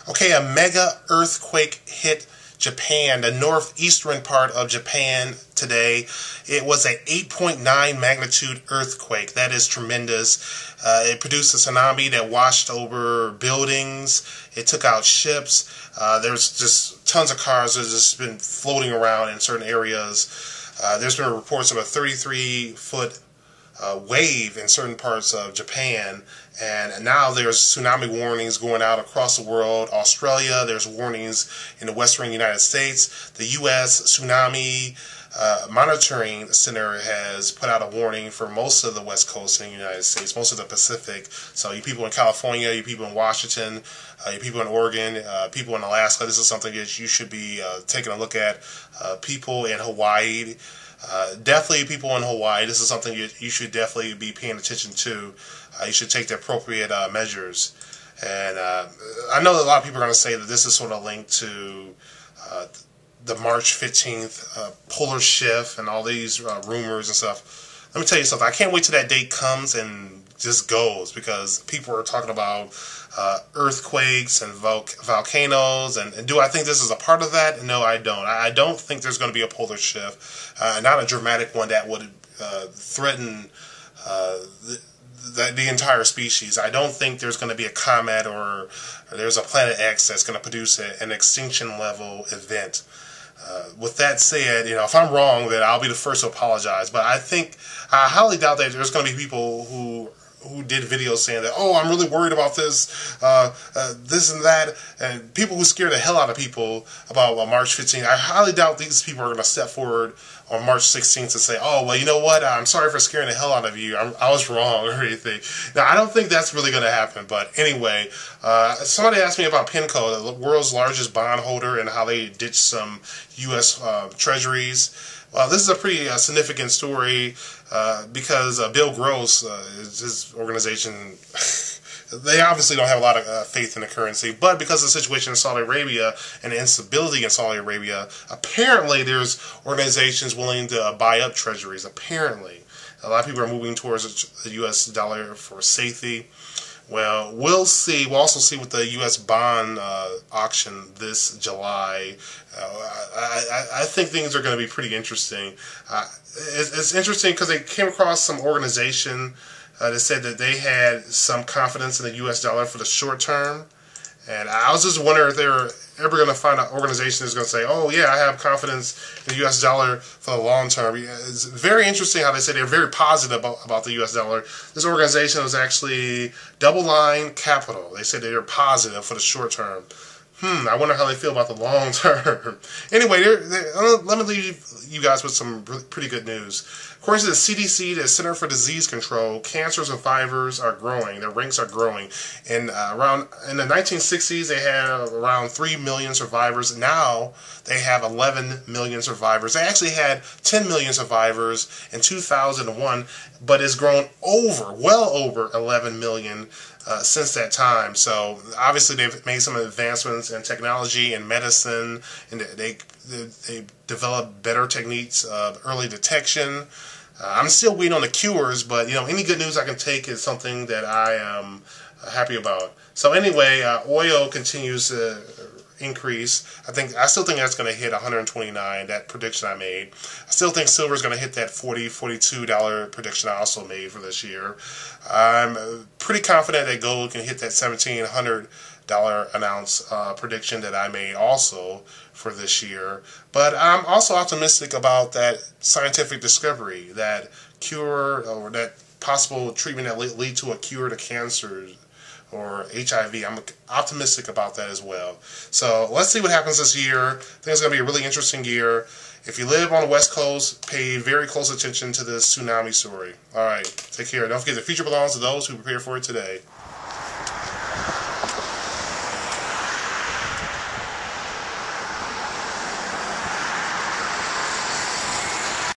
Okay, a mega earthquake hit Japan, the northeastern part of Japan today. It was an 8.9 magnitude earthquake. That is tremendous. It produced a tsunami that washed over buildings. It took out ships. There's just tons of cars that have just been floating around in certain areas. There's been reports of a 33-foot wave in certain parts of Japan, and now there's tsunami warnings going out across the world. Australia, there's warnings in the western United States. The U.S. Tsunami Monitoring Center has put out a warning for most of the west coast in the United States, most of the Pacific. So you people in California, you people in Washington, you people in Oregon, people in Alaska, this is something that you should be taking a look at. People in Hawaii, definitely people in Hawaii, this is something you should definitely be paying attention to. You should take the appropriate measures. And I know that a lot of people are going to say that this is sort of linked to the March 15th polar shift and all these rumors and stuff. Let me tell you something. I can't wait till that date comes and just goes, because people are talking about earthquakes and volcanoes, and do I think this is a part of that? No, I don't. I don't think there's going to be a polar shift, not a dramatic one that would threaten the entire species. I don't think there's going to be a comet or there's a Planet X that's going to produce an extinction level event. With that said, if I'm wrong, then I'll be the first to apologize. But I highly doubt that there's going to be people who did videos saying that, oh, I'm really worried about this, this and that, and people who scare the hell out of people about March 15th. I highly doubt these people are going to step forward on March 16th and say, oh, well, you know what, I'm sorry for scaring the hell out of you, I was wrong, or anything. Now, I don't think that's really going to happen, but anyway, somebody asked me about PIMCO, the world's largest bondholder, and how they ditched some U.S. treasuries. Well, this is a pretty significant story because Bill Gross, his organization, they obviously don't have a lot of faith in the currency, but because of the situation in Saudi Arabia and the instability in Saudi Arabia, apparently there's organizations willing to buy up treasuries. Apparently. A lot of people are moving towards the U.S. dollar for safety. Well, we'll see. We'll also see with the U.S. bond auction this July. I think things are going to be pretty interesting. It's interesting because they came across some organization that said that they had some confidence in the U.S. dollar for the short term. And I was just wondering if they were ever going to find an organization that's going to say, oh, yeah, I have confidence in the U.S. dollar for the long term. It's very interesting how they say they're very positive about the U.S. dollar. This organization was actually Double Line Capital. They said they're positive for the short term. I wonder how they feel about the long term. Anyway, let me leave you guys with some pretty good news. According to the CDC, the Center for Disease Control, cancer survivors are growing. Their ranks are growing. And in the 1960s, they had around 3 million survivors. Now they have 11 million survivors. They actually had 10 million survivors in 2001, but it's grown well over 11 million since that time. So obviously they've made some advancements in technology and medicine, and they developed better techniques of early detection. I'm still waiting on the cures, but any good news I can take is something that I am happy about. So anyway, oil continues to increase. I still think that's going to hit 129, that prediction I made. I still think silver is going to hit that $42 prediction I also made for this year. I'm pretty confident that gold can hit that $1,700 an ounce prediction that I made also for this year. But I'm also optimistic about that scientific discovery, that cure or that possible treatment that lead to a cure to cancer or HIV. I'm optimistic about that as well. So let's see what happens this year. I think it's going to be a really interesting year. If you live on the West Coast, pay very close attention to this tsunami story. All right, take care. Don't forget the future belongs to those who prepare for it today.